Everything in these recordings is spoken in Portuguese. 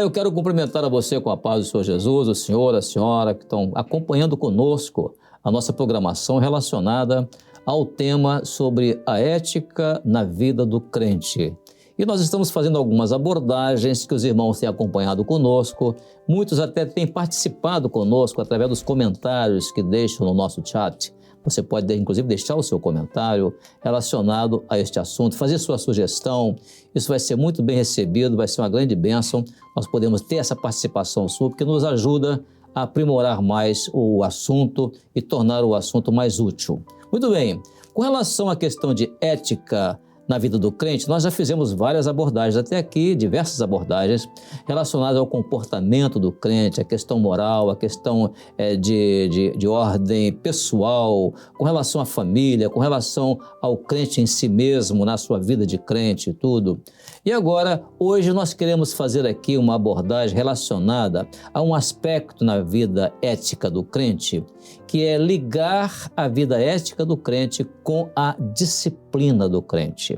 eu quero cumprimentar a você com a paz do Senhor Jesus, o senhor, a senhora que estão acompanhando conosco a nossa programação relacionada ao tema sobre a ética na vida do crente. E nós estamos fazendo algumas abordagens que os irmãos têm acompanhado conosco, muitos até têm participado conosco através dos comentários que deixam no nosso chat. Você pode, inclusive, deixar o seu comentário relacionado a este assunto, fazer sua sugestão. Isso vai ser muito bem recebido, vai ser uma grande bênção. Nós podemos ter essa participação sua, porque nos ajuda a aprimorar mais o assunto e tornar o assunto mais útil. Muito bem, com relação à questão de ética na vida do crente, nós já fizemos várias abordagens até aqui, diversas abordagens relacionadas ao comportamento do crente, a questão moral, a questão de ordem pessoal, com relação à família, com relação ao crente em si mesmo, na sua vida de crente e tudo. E agora, hoje nós queremos fazer aqui uma abordagem relacionada a um aspecto na vida ética do crente, que é ligar a vida ética do crente com a disciplina do crente.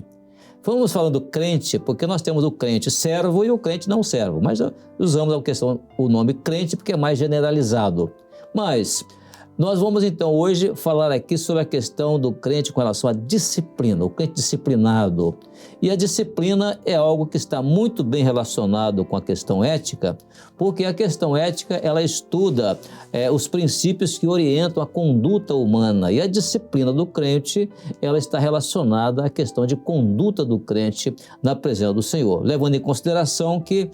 Vamos falando do crente, porque nós temos o crente servo e o crente não servo, mas usamos o nome crente porque é mais generalizado. Mas nós vamos então hoje falar aqui sobre a questão do crente com relação à disciplina, o crente disciplinado. E a disciplina é algo que está muito bem relacionado com a questão ética, porque a questão ética ela estuda os princípios que orientam a conduta humana, e a disciplina do crente ela está relacionada à questão de conduta do crente na presença do Senhor, levando em consideração que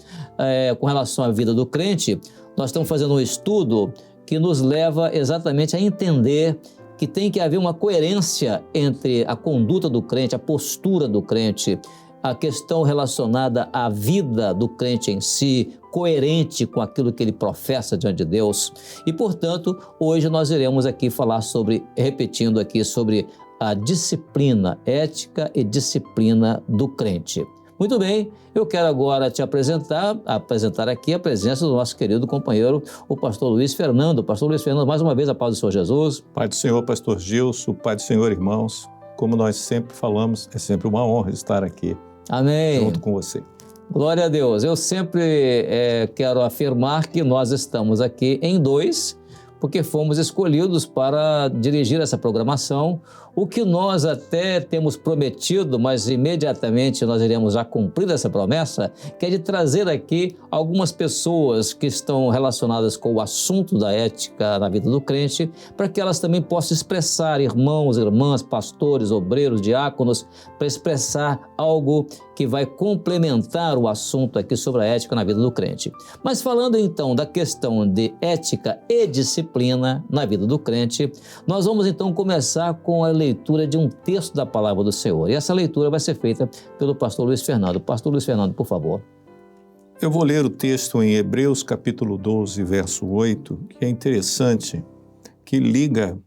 com relação à vida do crente, nós estamos fazendo um estudo que nos leva exatamente a entender que tem que haver uma coerência entre a conduta do crente, a postura do crente, a questão relacionada à vida do crente em si, coerente com aquilo que ele professa diante de Deus. E, portanto, hoje nós iremos aqui falar repetindo aqui, sobre a disciplina, ética e disciplina do crente. Muito bem, eu quero agora te apresentar aqui a presença do nosso querido companheiro, o pastor Luiz Fernando. Pastor Luiz Fernando, mais uma vez, a paz do Senhor Jesus. Pai do Senhor, pastor Gilson, Pai do Senhor, irmãos, como nós sempre falamos, é sempre uma honra estar aqui. Amém. Junto com você. Glória a Deus. Eu sempre quero afirmar que nós estamos aqui em dois, porque fomos escolhidos para dirigir essa programação, o que nós até temos prometido, mas imediatamente nós iremos já cumprir essa promessa, que é de trazer aqui algumas pessoas que estão relacionadas com o assunto da ética na vida do crente, para que elas também possam expressar, irmãos, irmãs, pastores, obreiros, diáconos, para expressar algo que vai complementar o assunto aqui sobre a ética na vida do crente. Mas falando então da questão de ética e disciplina na vida do crente, nós vamos então começar com a leitura de um texto da palavra do Senhor. E essa leitura vai ser feita pelo pastor Luiz Fernando. Pastor Luiz Fernando, por favor. Eu vou ler o texto em Hebreus capítulo 12, verso 8, que é interessante, que liga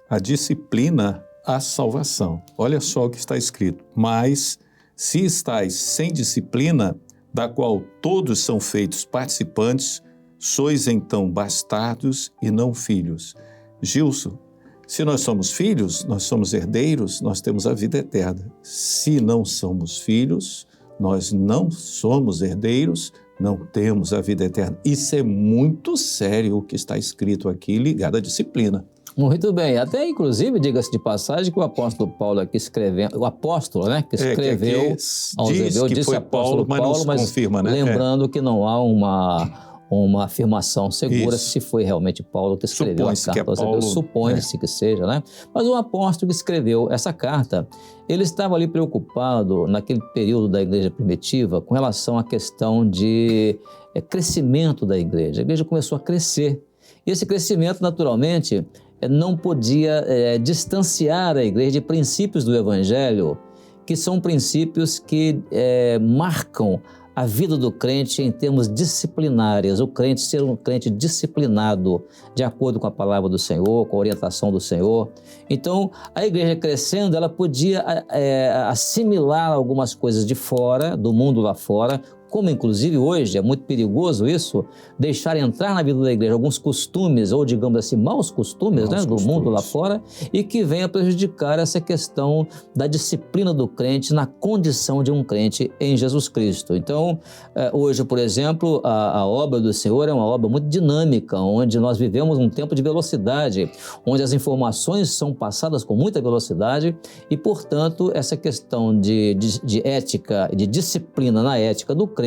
a disciplina à salvação. Olha só o que está escrito. Mas se estáis sem disciplina, da qual todos são feitos participantes, sois então bastardos e não filhos. Gilson, se nós somos filhos, nós somos herdeiros, nós temos a vida eterna. Se não somos filhos, nós não somos herdeiros, não temos a vida eterna. Isso é muito sério o que está escrito aqui, ligado à disciplina. Muito bem, até inclusive, diga-se de passagem, que o apóstolo Paulo aqui escrevendo, o apóstolo, né, que escreveu aos Hebreus, disse apóstolo Paulo, mas confirma, né? Lembrando que não há uma afirmação segura se foi realmente Paulo que escreveu a carta aos Hebreus, supõe-se que seja, né? Mas o apóstolo que escreveu essa carta, ele estava ali preocupado naquele período da igreja primitiva com relação à questão de crescimento da igreja. A igreja começou a crescer e esse crescimento, naturalmente, não podia distanciar a igreja de princípios do evangelho, que são princípios que marcam a vida do crente em termos disciplinares, o crente ser um crente disciplinado, de acordo com a palavra do Senhor, com a orientação do Senhor. Então, a igreja crescendo, ela podia assimilar algumas coisas de fora, do mundo lá fora, como inclusive hoje é muito perigoso isso, deixar entrar na vida da igreja alguns costumes, ou digamos assim, maus costumes, né, do mundo lá fora, e que venha prejudicar essa questão da disciplina do crente na condição de um crente em Jesus Cristo. Então, hoje, por exemplo, a obra do Senhor é uma obra muito dinâmica, onde nós vivemos um tempo de velocidade, onde as informações são passadas com muita velocidade e, portanto, essa questão de ética, de disciplina na ética do crente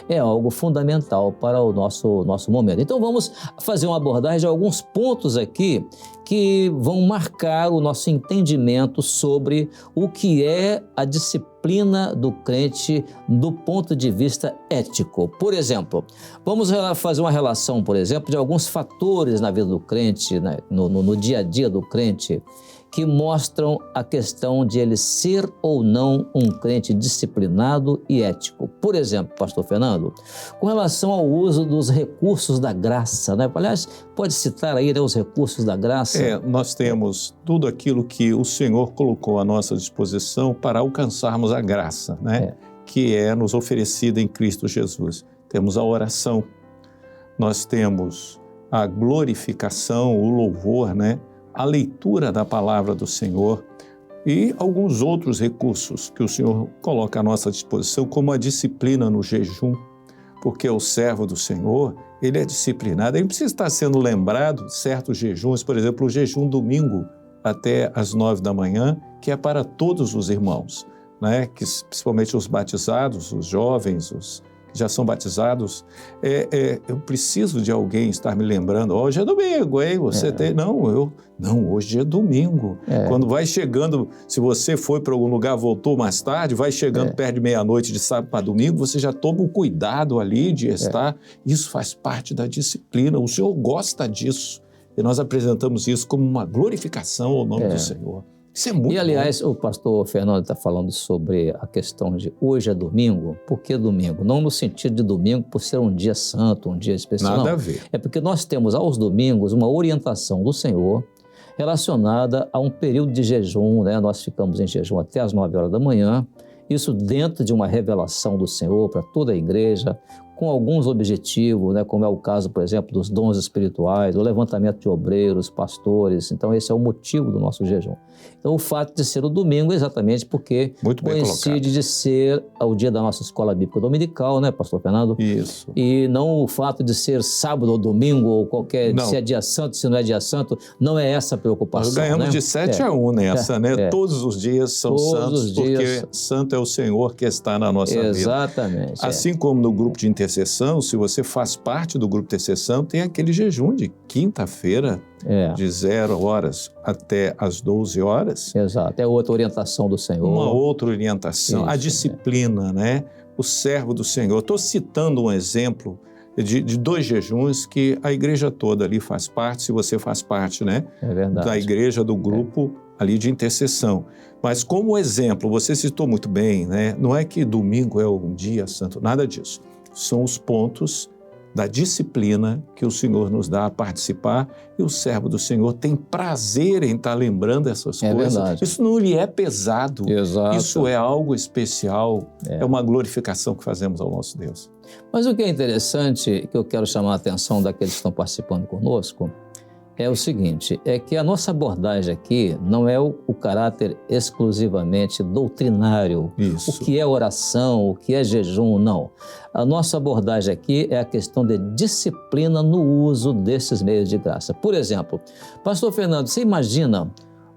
é algo fundamental para o nosso momento. Então, vamos fazer uma abordagem de alguns pontos aqui que vão marcar o nosso entendimento sobre o que é a disciplina do crente do ponto de vista ético. Por exemplo, vamos fazer uma relação, por exemplo, de alguns fatores na vida do crente, né, no dia a dia do crente, que mostram a questão de ele ser ou não um crente disciplinado e ético. Por exemplo, pastor Fernando, com relação ao uso dos recursos da graça, né? Aliás, pode citar aí, né, os recursos da graça? Nós temos tudo aquilo que o Senhor colocou à nossa disposição para alcançarmos a graça, né? Que é nos oferecida em Cristo Jesus. Temos a oração, nós temos a glorificação, o louvor, né? A leitura da palavra do Senhor e alguns outros recursos que o Senhor coloca à nossa disposição, como a disciplina no jejum, porque o servo do Senhor, ele é disciplinado, ele precisa estar sendo lembrado de certos jejuns, por exemplo, o jejum domingo até às 9 da manhã, que é para todos os irmãos, né? Que, principalmente os batizados, os jovens, os que já são batizados, eu preciso de alguém estar me lembrando, hoje é domingo, hein? Você tem... Não, hoje é domingo. Quando vai chegando, se você foi para algum lugar, voltou mais tarde, vai chegando perto de meia-noite de sábado para domingo, você já toma o cuidado ali de estar. Isso faz parte da disciplina, o Senhor gosta disso. E nós apresentamos isso como uma glorificação ao nome do Senhor. Isso é muito aliás, bom. O pastor Fernando está falando sobre a questão de hoje é domingo. Por que domingo? Não no sentido de domingo por ser um dia santo, um dia especial. Nada a ver. É porque nós temos aos domingos uma orientação do Senhor relacionada a um período de jejum, né? Nós ficamos em jejum até às 9 horas da manhã, isso dentro de uma revelação do Senhor para toda a igreja, com alguns objetivos, né, como é o caso, por exemplo, dos dons espirituais, o levantamento de obreiros, pastores. Então, esse é o motivo do nosso jejum. Então, o fato de ser o domingo é exatamente porque coincide de ser o dia da nossa escola bíblica dominical, né, pastor Fernando? Isso. E não o fato de ser sábado ou domingo, ou se é dia santo, se não é dia santo, não é essa a preocupação. Nós ganhamos, né? De 7-1 nessa, né? Todos os dias são santos, porque santo é o Senhor que está na nossa vida. Exatamente. Assim como no grupo de intercessão, se você faz parte do grupo de intercessão, tem aquele jejum de quinta-feira, de 0 horas até as 12 horas. Exato, é outra orientação do Senhor. Uma outra orientação, a disciplina, né? O servo do Senhor. Estou citando um exemplo de 2 jejuns que a igreja toda ali faz parte, se você faz parte, né? É verdade. Da igreja, do grupo ali de intercessão. Mas como exemplo, você citou muito bem, né? Não é que domingo é um dia santo, nada disso. São os pontos da disciplina que o Senhor nos dá a participar e o servo do Senhor tem prazer em estar lembrando essas coisas. Verdade. Isso não lhe é pesado. Exato. Isso é algo especial, é uma glorificação que fazemos ao nosso Deus. Mas o que é interessante, que eu quero chamar a atenção daqueles que estão participando conosco, é o seguinte, é que a nossa abordagem aqui não é o caráter exclusivamente doutrinário. Isso. O que é oração, o que é jejum, não. A nossa abordagem aqui é a questão de disciplina no uso desses meios de graça. Por exemplo, pastor Fernando, você imagina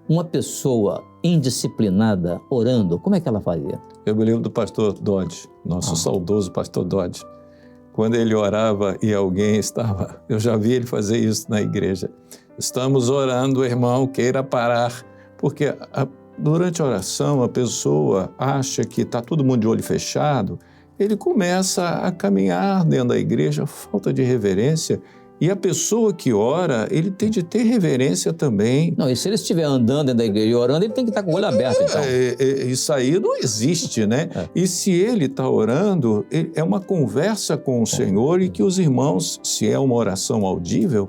uma pessoa indisciplinada orando, como é que ela faria? Eu me lembro do pastor Dodge, nosso saudoso pastor Dodge. Quando ele orava e alguém estava... Eu já vi ele fazer isso na igreja. Estamos orando, irmão, queira parar. Porque durante a oração, a pessoa acha que está todo mundo de olho fechado. Ele começa a caminhar dentro da igreja, falta de reverência. E a pessoa que ora, ele tem de ter reverência também. Não, e se ele estiver andando dentro da igreja e orando, ele tem que estar com o olho aberto, então. Isso aí não existe, né? E se ele está orando, é uma conversa com o Senhor e que os irmãos, se é uma oração audível,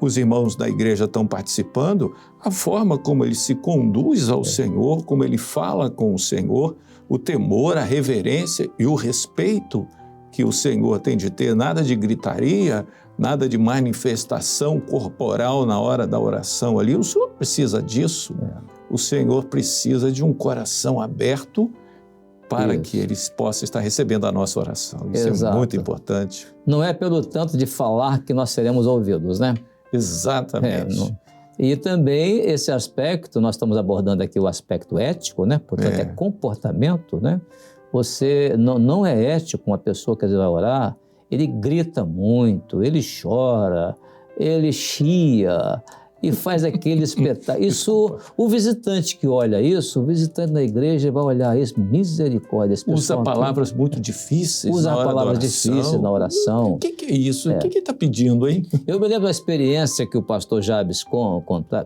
os irmãos da igreja estão participando, a forma como ele se conduz ao Senhor, como ele fala com o Senhor, o temor, a reverência e o respeito que o Senhor tem de ter, nada de gritaria, nada de manifestação corporal na hora da oração ali. O Senhor precisa disso. O Senhor precisa de um coração aberto para que Ele possa estar recebendo a nossa oração. Isso é muito importante. Não é pelo tanto de falar que nós seremos ouvidos, né? Exatamente. E também esse aspecto, nós estamos abordando aqui o aspecto ético, né? Portanto, é comportamento, né? Você não é ético uma pessoa que às vezes vai orar, ele grita muito, ele chora, ele chia e faz aquele espetáculo. Isso, o visitante que olha isso, o visitante da igreja vai olhar isso, misericórdia. Usa palavras muito difíceis na hora da oração. Usa palavras difíceis na oração. O que é isso? O que ele está pedindo, hein? Eu me lembro da experiência que o pastor Jabes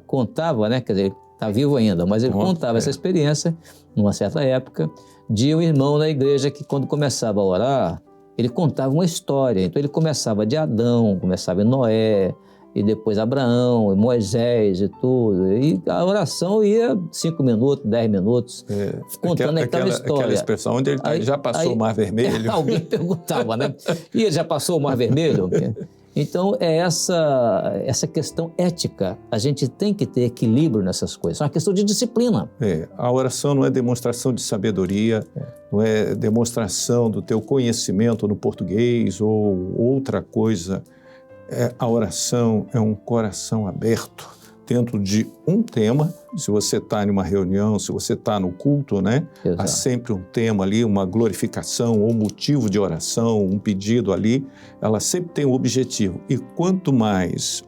contava, né? Quer dizer, ele está vivo ainda, mas ele contava essa experiência, numa certa época, de um irmão na igreja que, quando começava a orar, ele contava uma história. Então, ele começava de Adão, começava em Noé, e depois Abraão, e Moisés e tudo. E a oração ia 5 minutos, 10 minutos, contando aquela história. Aquela expressão, onde ele já passou o Mar Vermelho. Alguém perguntava, né? E ele já passou o Mar Vermelho? Então, é essa questão ética. A gente tem que ter equilíbrio nessas coisas. É uma questão de disciplina. A oração não é demonstração de sabedoria, não é demonstração do teu conhecimento no português ou outra coisa. A oração é um coração aberto dentro de um tema. Se você está em uma reunião, se você está no culto, né? Há sempre um tema ali, uma glorificação ou motivo de oração, um pedido ali. Ela sempre tem um objetivo. E quanto mais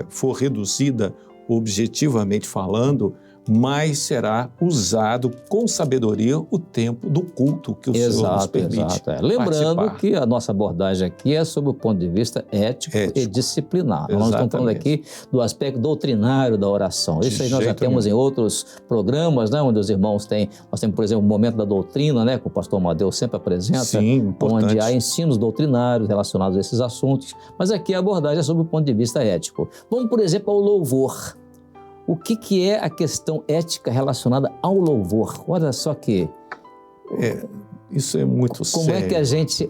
for reduzida objetivamente falando, mais será usado com sabedoria o tempo do culto que o Senhor nos permite. Lembrando que a nossa abordagem aqui é sob o ponto de vista ético. E disciplinar. Nós estamos falando aqui do aspecto doutrinário da oração. Isso aí nós já temos em outros programas, né, onde os irmãos nós temos, por exemplo, o momento da doutrina, né, que o pastor Amadeu sempre apresenta. Sim, importante. Onde há ensinos doutrinários relacionados a esses assuntos. Mas aqui a abordagem é sob o ponto de vista ético. Vamos, por exemplo, ao louvor. O que é a questão ética relacionada ao louvor? Olha só que... Isso é muito sério.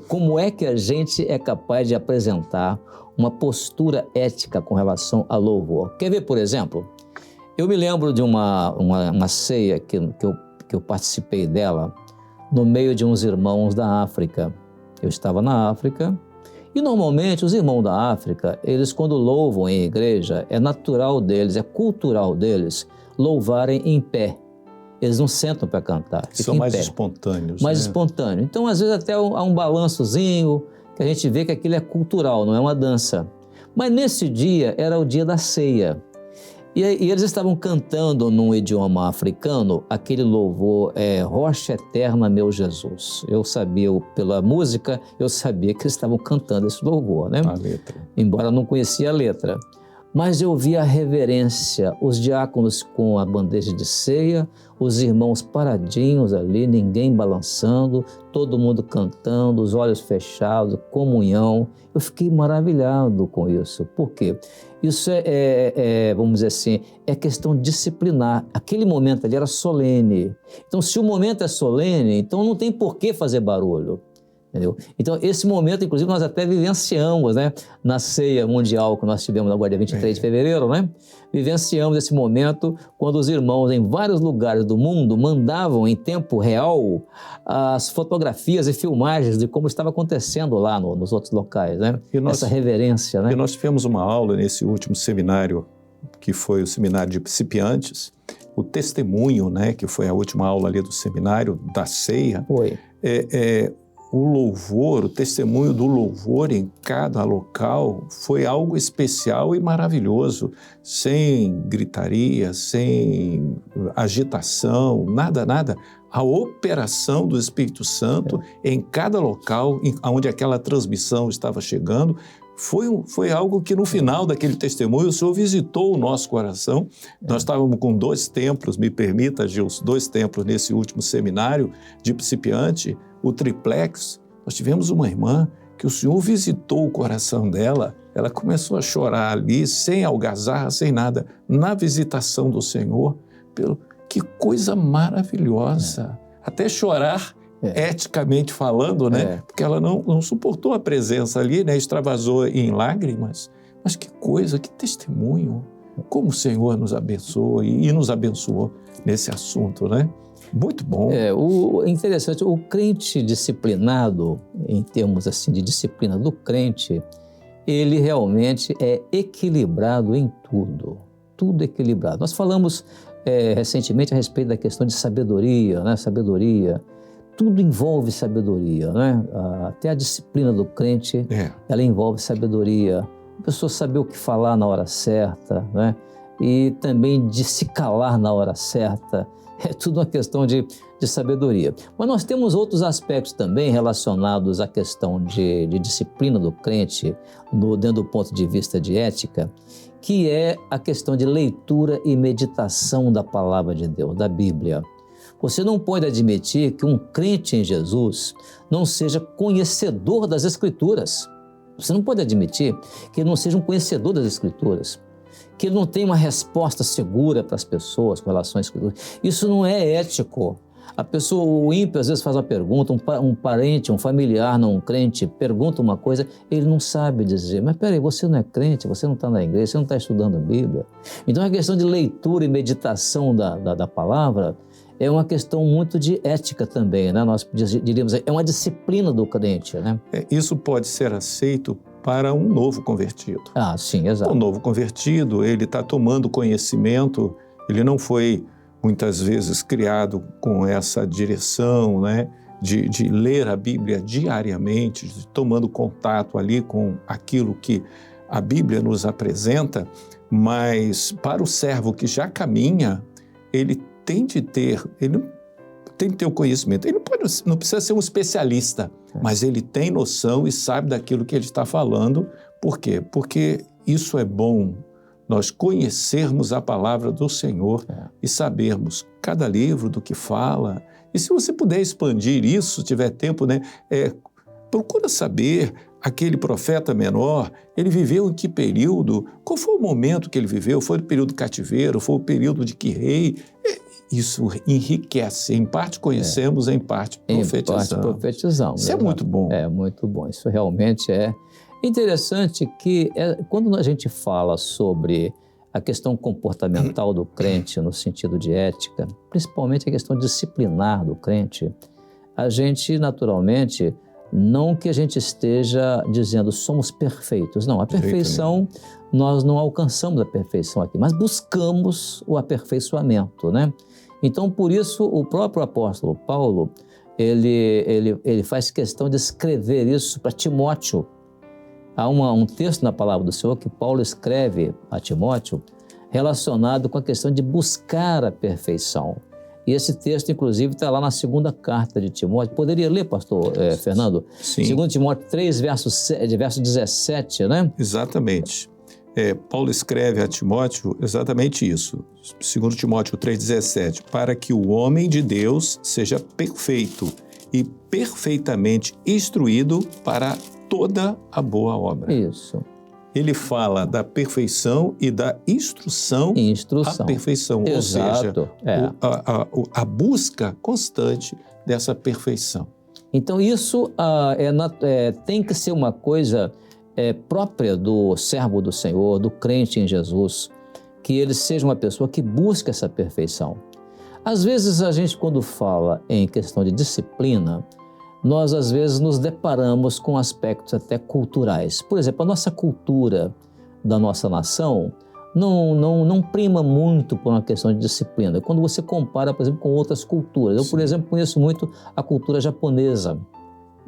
Como é que a gente é capaz de apresentar uma postura ética com relação ao louvor? Quer ver, por exemplo? Eu me lembro de uma ceia que eu participei dela no meio de uns irmãos da África. Eu estava na África. E normalmente os irmãos da África, eles quando louvam em igreja, é natural deles, é cultural deles louvarem em pé. Eles não sentam para cantar. São mais espontâneos. Mais espontâneos. Então, às vezes até há um balançozinho, que a gente vê que aquilo é cultural, não é uma dança. Mas nesse dia era o dia da ceia. E eles estavam cantando num idioma africano aquele louvor, Rocha Eterna, meu Jesus. Eu sabia, pela música, eu sabia que eles estavam cantando esse louvor, né? A letra. Embora eu não conhecia a letra. Mas eu vi a reverência, os diáconos com a bandeja de ceia, os irmãos paradinhos ali, ninguém balançando, todo mundo cantando, os olhos fechados, comunhão. Eu fiquei maravilhado com isso. Por quê? Isso vamos dizer assim, é questão disciplinar. Aquele momento ali era solene. Então, se o momento é solene, então não tem por que fazer barulho. Entendeu? Então, esse momento, inclusive, nós até vivenciamos, né? Na ceia mundial que nós tivemos agora, dia 23 de fevereiro, né? Vivenciamos esse momento quando os irmãos em vários lugares do mundo mandavam em tempo real as fotografias e filmagens de como estava acontecendo lá nos outros locais, né? Essa reverência, né? E nós tivemos uma aula nesse último seminário, que foi o seminário de principiantes, o testemunho, né? Que foi a última aula ali do seminário, da ceia. Foi. O louvor, o testemunho do louvor em cada local foi algo especial e maravilhoso, sem gritaria, sem agitação, nada. A operação do Espírito Santo em cada local onde aquela transmissão estava chegando foi algo que no final daquele testemunho o Senhor visitou o nosso coração. Nós estávamos com 2 templos, me permita, Gil, 2 templos nesse último seminário de principiante, o triplex. Nós tivemos uma irmã que o Senhor visitou o coração dela, ela começou a chorar ali, sem algazarra, sem nada, na visitação do Senhor. Que coisa maravilhosa! até chorar, eticamente falando, né? Porque ela não suportou a presença ali, né? Extravasou em lágrimas. Mas que coisa, que testemunho. Como o Senhor nos abençoa e nos abençoou nesse assunto, né? Muito bom. Interessante, o crente disciplinado, em termos assim de disciplina do crente, ele realmente é equilibrado em tudo equilibrado. Nós falamos recentemente a respeito da questão de sabedoria, né? Sabedoria, tudo envolve sabedoria, né? Até a disciplina do crente, ela envolve sabedoria. A pessoa saber o que falar na hora certa, né? E também de se calar na hora certa. É tudo uma questão de sabedoria. Mas nós temos outros aspectos também relacionados à questão de disciplina do crente, dentro do ponto de vista de ética, que é a questão de leitura e meditação da palavra de Deus, da Bíblia. Você não pode admitir que um crente em Jesus não seja conhecedor das Escrituras. Você não pode admitir que ele não seja um conhecedor das Escrituras, que ele não tenha uma resposta segura para as pessoas com relação às Escrituras. Isso não é ético. A pessoa, o ímpio, às vezes faz uma pergunta, um parente, um familiar, não um crente, pergunta uma coisa, ele não sabe dizer. Mas peraí, você não é crente, você não está na igreja, você não está estudando a Bíblia. Então a questão de leitura e meditação da palavra é uma questão muito de ética também, né? Nós diríamos, é uma disciplina do crente, né? Isso pode ser aceito para um novo convertido. Sim, exato. O novo convertido, ele está tomando conhecimento, ele não foi muitas vezes criado com essa direção, né? De ler a Bíblia diariamente, tomando contato ali com aquilo que a Bíblia nos apresenta, mas para o servo que já caminha, ele tem de ter o conhecimento. Ele não precisa ser um especialista, mas ele tem noção e sabe daquilo que ele está falando. Por quê? Porque isso é bom, nós conhecermos a palavra do Senhor e sabermos cada livro do que fala. E se você puder expandir isso, se tiver tempo, né, procura saber aquele profeta menor, ele viveu em que período? Qual foi o momento que ele viveu? Foi o período do cativeiro? Foi o período de que rei? Isso enriquece. Em parte conhecemos, em parte profetizamos. Em parte profetizamos. Isso é muito bom. É muito bom. Isso realmente é interessante que quando a gente fala sobre a questão comportamental do crente no sentido de ética, principalmente a questão disciplinar do crente, a gente naturalmente, não que a gente esteja dizendo somos perfeitos, não, a perfeição, nós não alcançamos a perfeição aqui, mas buscamos o aperfeiçoamento, né? Então, por isso, o próprio apóstolo Paulo, ele faz questão de escrever isso para Timóteo. Há um texto na palavra do Senhor que Paulo escreve a Timóteo relacionado com a questão de buscar a perfeição. E esse texto, inclusive, está lá na segunda carta de Timóteo. Poderia ler, pastor Fernando? Sim. 2 Timóteo 3, verso 17, né? Exatamente. Paulo escreve a Timóteo exatamente isso. 2 Timóteo 3,17, para que o homem de Deus seja perfeito e perfeitamente instruído para toda a boa obra. Isso. Ele fala da perfeição e da instrução à perfeição. Exato. Ou seja, a busca constante dessa perfeição. Então isso tem que ser uma coisa própria do servo do Senhor, do crente em Jesus, que ele seja uma pessoa que busca essa perfeição. Às vezes a gente, quando fala em questão de disciplina, nós às vezes nos deparamos com aspectos até culturais. Por exemplo, a nossa cultura da nossa nação não prima muito por uma questão de disciplina. Quando você compara, por exemplo, com outras culturas. Eu, por exemplo, conheço muito a cultura japonesa.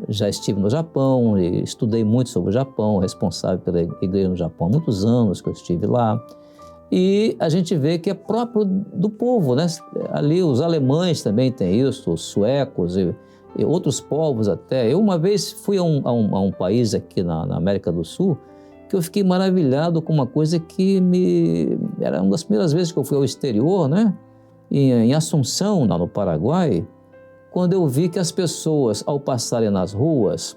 Já estive no Japão e estudei muito sobre o Japão, responsável pela igreja no Japão há muitos anos que eu estive lá. E a gente vê que é próprio do povo, né? Ali os alemães também têm isso, os suecos e outros povos até. Eu uma vez fui a um país aqui na América do Sul que eu fiquei maravilhado com uma coisa que era uma das primeiras vezes que eu fui ao exterior, né? Em Assunção, lá no Paraguai, quando eu vi que as pessoas, ao passarem nas ruas,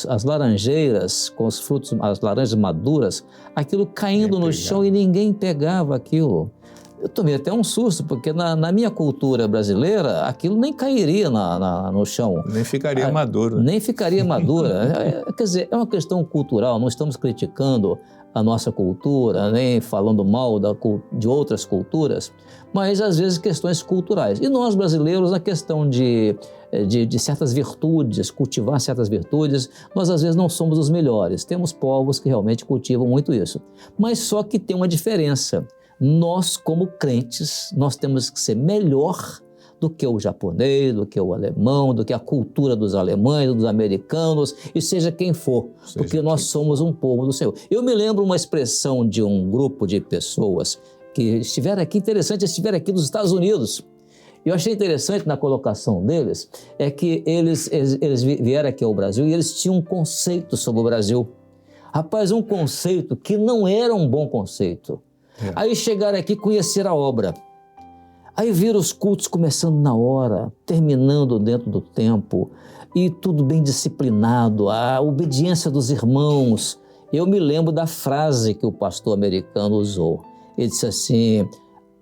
as laranjeiras com os frutos, as laranjas maduras, aquilo caindo no chão e ninguém pegava aquilo. Eu tomei até um susto, porque na minha cultura brasileira, aquilo nem cairia no chão. Nem ficaria maduro. Nem ficaria madura. Quer dizer, é uma questão cultural, não estamos criticando a nossa cultura, nem falando mal de outras culturas, mas às vezes questões culturais. E nós brasileiros, na questão de certas virtudes, cultivar certas virtudes, nós às vezes não somos os melhores. Temos povos que realmente cultivam muito isso. Mas só que tem uma diferença. Nós, como crentes, nós temos que ser melhor do que o japonês, do que o alemão, do que a cultura dos alemães, dos americanos, e seja quem for, porque nós somos um povo do Senhor. Eu me lembro uma expressão de um grupo de pessoas que estiveram aqui, interessante, estiveram aqui nos Estados Unidos. Eu achei interessante na colocação deles, é que eles vieram aqui ao Brasil e eles tinham um conceito sobre o Brasil. Rapaz, um conceito que não era um bom conceito. Aí chegaram aqui e conheceram a obra. Aí viram os cultos começando na hora, terminando dentro do tempo, e tudo bem disciplinado, a obediência dos irmãos. Eu me lembro da frase que o pastor americano usou. Ele disse assim,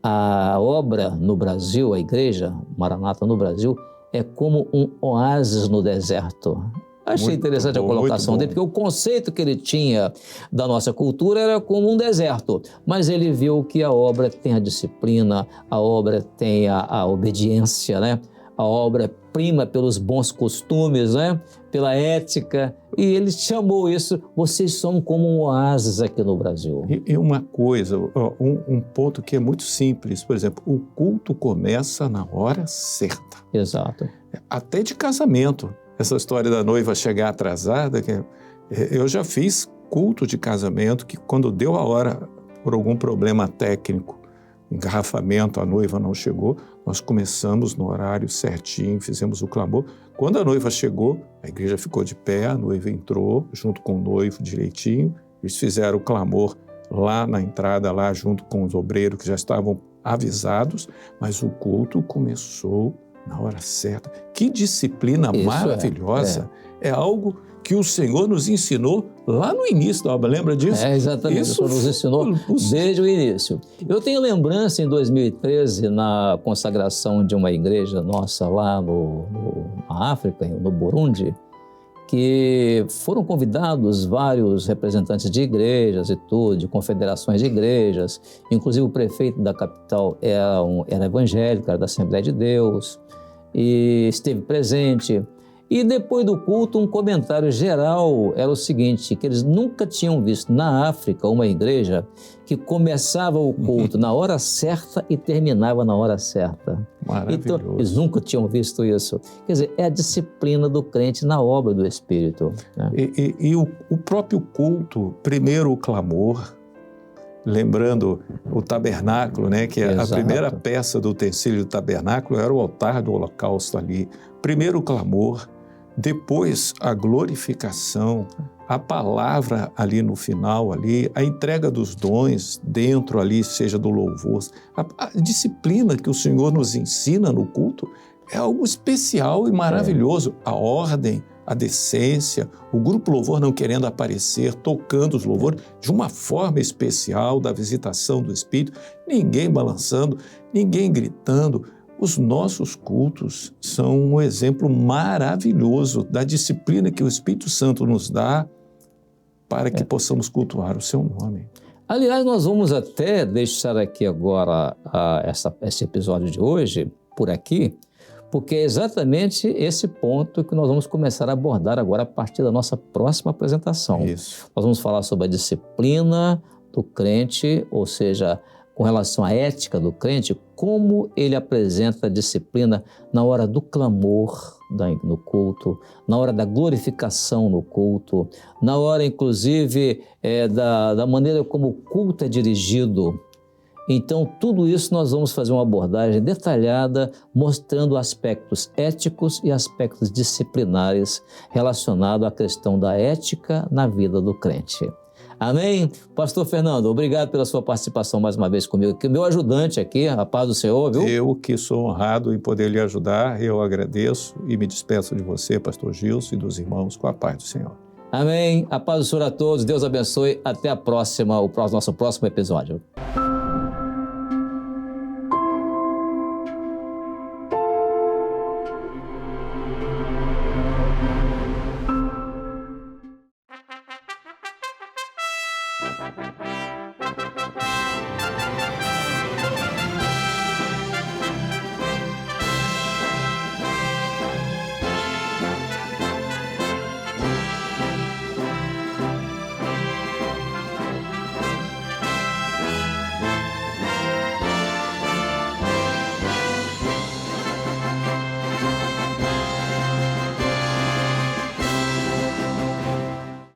a obra no Brasil, a igreja Maranata no Brasil, é como um oásis no deserto. Achei muito interessante a colocação dele, porque o conceito que ele tinha da nossa cultura era como um deserto, mas ele viu que a obra tem a disciplina, a obra tem a obediência, né? A obra prima pelos bons costumes, né? Pela ética, e ele chamou isso, vocês são como um oásis aqui no Brasil. E uma coisa, um ponto que é muito simples, por exemplo, o culto começa na hora certa. Exato. Até de casamento. Essa história da noiva chegar atrasada, eu já fiz culto de casamento que quando deu a hora, por algum problema técnico, engarrafamento, a noiva não chegou, nós começamos no horário certinho, fizemos o clamor. Quando a noiva chegou, a igreja ficou de pé, a noiva entrou junto com o noivo direitinho, eles fizeram o clamor lá na entrada, lá junto com os obreiros que já estavam avisados, mas o culto começou na hora certa. Que disciplina maravilhosa. É algo que o Senhor nos ensinou lá no início da obra. Lembra disso? Exatamente. Isso nos ensinou desde o início. Eu tenho lembrança em 2013, na consagração de uma igreja nossa lá na África, no Burundi, que foram convidados vários representantes de igrejas e tudo, de confederações de igrejas, inclusive o prefeito da capital era evangélico, era da Assembleia de Deus, e esteve presente. E depois do culto, um comentário geral era o seguinte, que eles nunca tinham visto na África uma igreja que começava o culto na hora certa e terminava na hora certa. Maravilhoso. Então, eles nunca tinham visto isso. Quer dizer, é a disciplina do crente na obra do Espírito. Né? E o próprio culto, primeiro o clamor, lembrando o tabernáculo, né, que a primeira peça do utensílio do tabernáculo era o altar do holocausto ali. Primeiro o clamor, depois a glorificação, a palavra ali no final, ali, a entrega dos dons dentro ali, seja do louvor. A disciplina que o Senhor nos ensina no culto é algo especial e maravilhoso. A ordem, a decência, o grupo louvor não querendo aparecer, tocando os louvores de uma forma especial, da visitação do Espírito, ninguém balançando, ninguém gritando. Os nossos cultos são um exemplo maravilhoso da disciplina que o Espírito Santo nos dá para que possamos cultuar o seu nome. Aliás, nós vamos até deixar aqui agora esse episódio de hoje, por aqui, porque é exatamente esse ponto que nós vamos começar a abordar agora a partir da nossa próxima apresentação. Isso. Nós vamos falar sobre a disciplina do crente, ou seja, com relação à ética do crente, como ele apresenta a disciplina na hora do clamor no culto, na hora da glorificação no culto, na hora, inclusive, da maneira como o culto é dirigido. Então, tudo isso nós vamos fazer uma abordagem detalhada, mostrando aspectos éticos e aspectos disciplinares relacionados à questão da ética na vida do crente. Amém? Pastor Fernando, obrigado pela sua participação mais uma vez comigo, que é meu ajudante aqui, a paz do Senhor, viu? Eu que sou honrado em poder lhe ajudar, eu agradeço e me despeço de você, pastor Gilson, e dos irmãos, com a paz do Senhor. Amém? A paz do Senhor a todos, Deus abençoe, até a próxima, o nosso próximo episódio.